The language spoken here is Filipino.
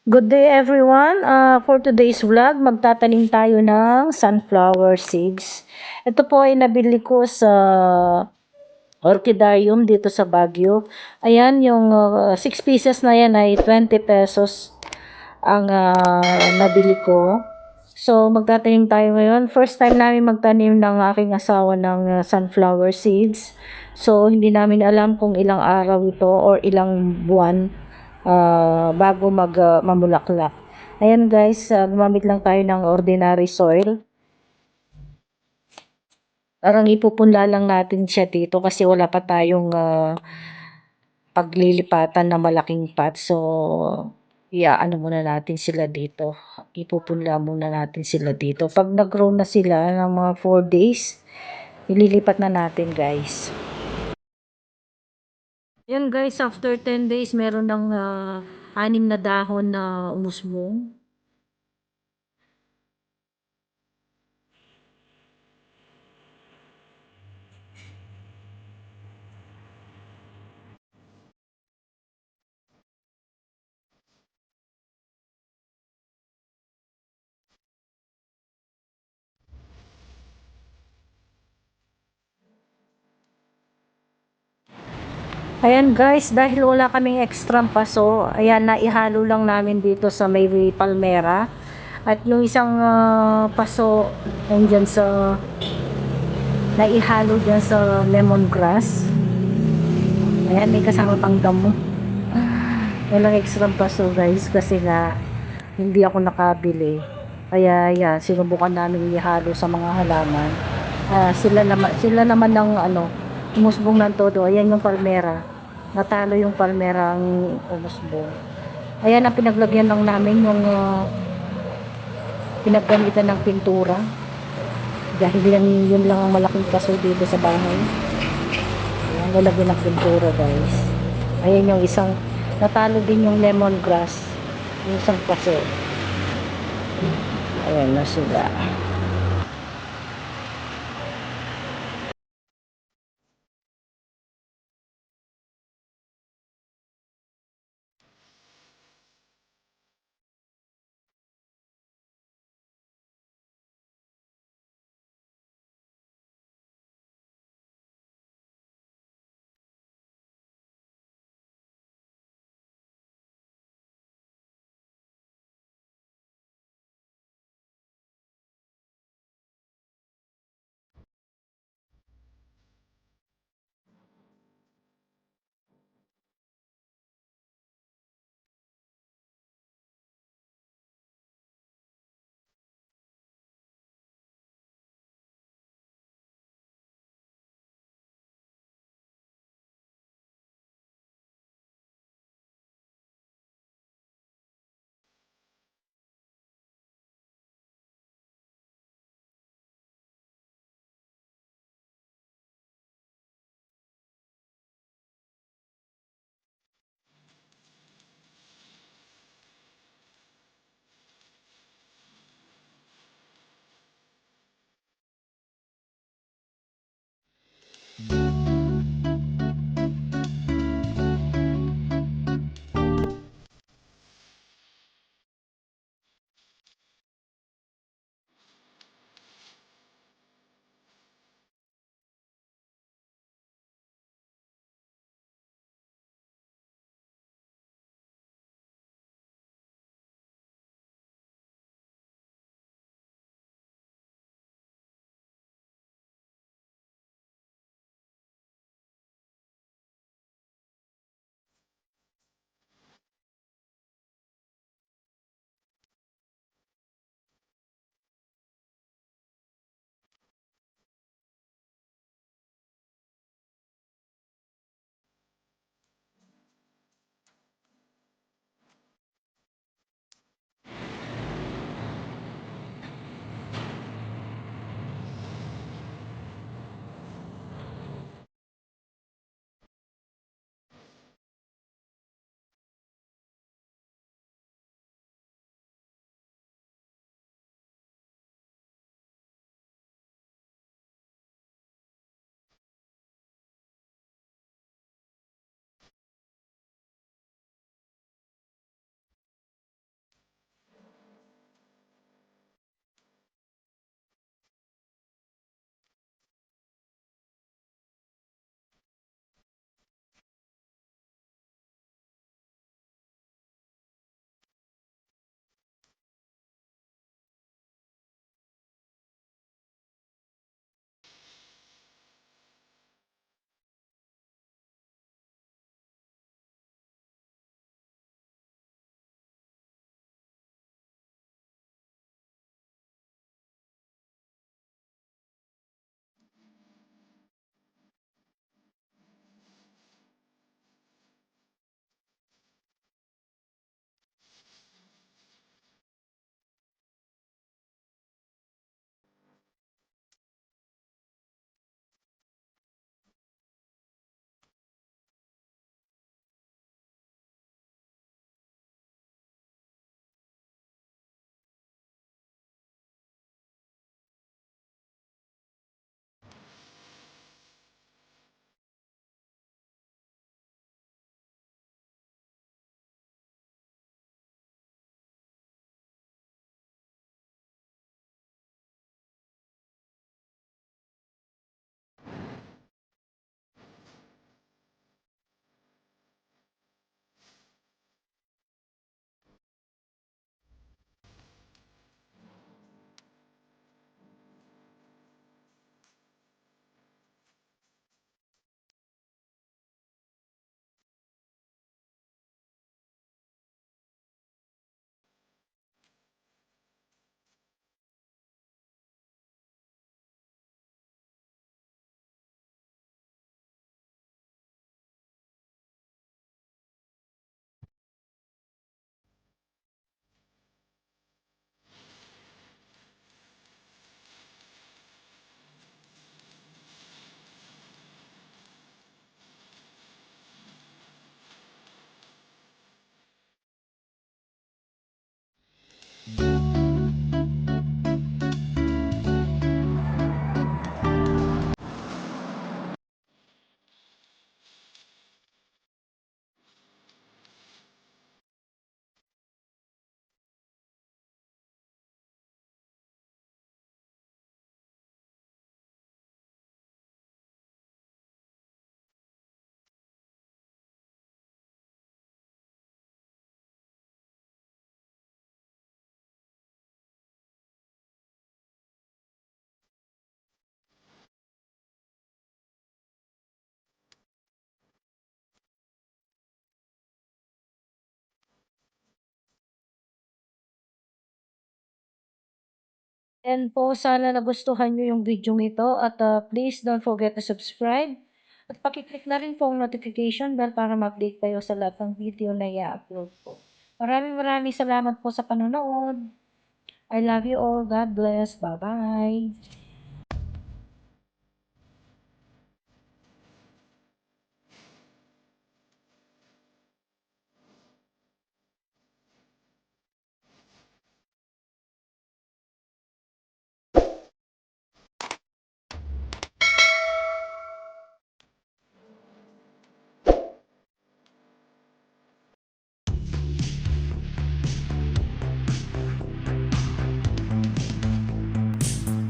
Good day everyone. For today's vlog, magtatanim tayo ng sunflower seeds. Ito po ay nabili ko sa Orchidarium dito sa Baguio. Ayan, yung 6 pieces na yan ay 20 pesos ang nabili ko. So, magtatanim tayo ngayon. First time namin magtanim ng aking asawa ng sunflower seeds. So, hindi namin alam kung ilang araw ito or ilang buwan bago mamulaklak. Ayan guys, gumamit lang tayo ng ordinary soil. Parang ipupunla lang natin siya dito kasi wala pa tayong paglilipatan na malaking pot. So, ano muna natin sila dito. Ipupunla muna natin sila dito. Pag nag-grow na sila ng mga 4 days, ililipat na natin guys. Yan guys, after 10 days, meron ng 6 na dahon na umusbong. Ayan guys, dahil wala kaming extra paso, ayan, naihalo lang namin dito sa may palmera. At yung isang paso, nandyan sa, naihalo dyan sa lemongrass. Ayan, may kasama pang damo. Walang extra paso guys, kasi nga, hindi ako nakabili. Kaya yan, sinubukan namin ihalo sa mga halaman. Sila naman ng umusbong ng todo. Ayan yung palmera. Natalo yung palmera ang umusbong. Ayan ang pinaglagyan lang namin yung pinaggamitan ng pintura. Dahil yun lang ang malaking kaso dito sa bahay. Ayan, lalagyan ng pintura guys. Ayan yung isang, natalo din yung lemongrass. Yung isang kaso. Ayan na sila. And po, sana nagustuhan niyo yung video ito at please don't forget to subscribe. At pakiclick na rin po ang notification bell para ma-update kayo sa lahat ng video na i-upload po. Maraming maraming salamat po sa panonood. I love you all. God bless. Bye-bye.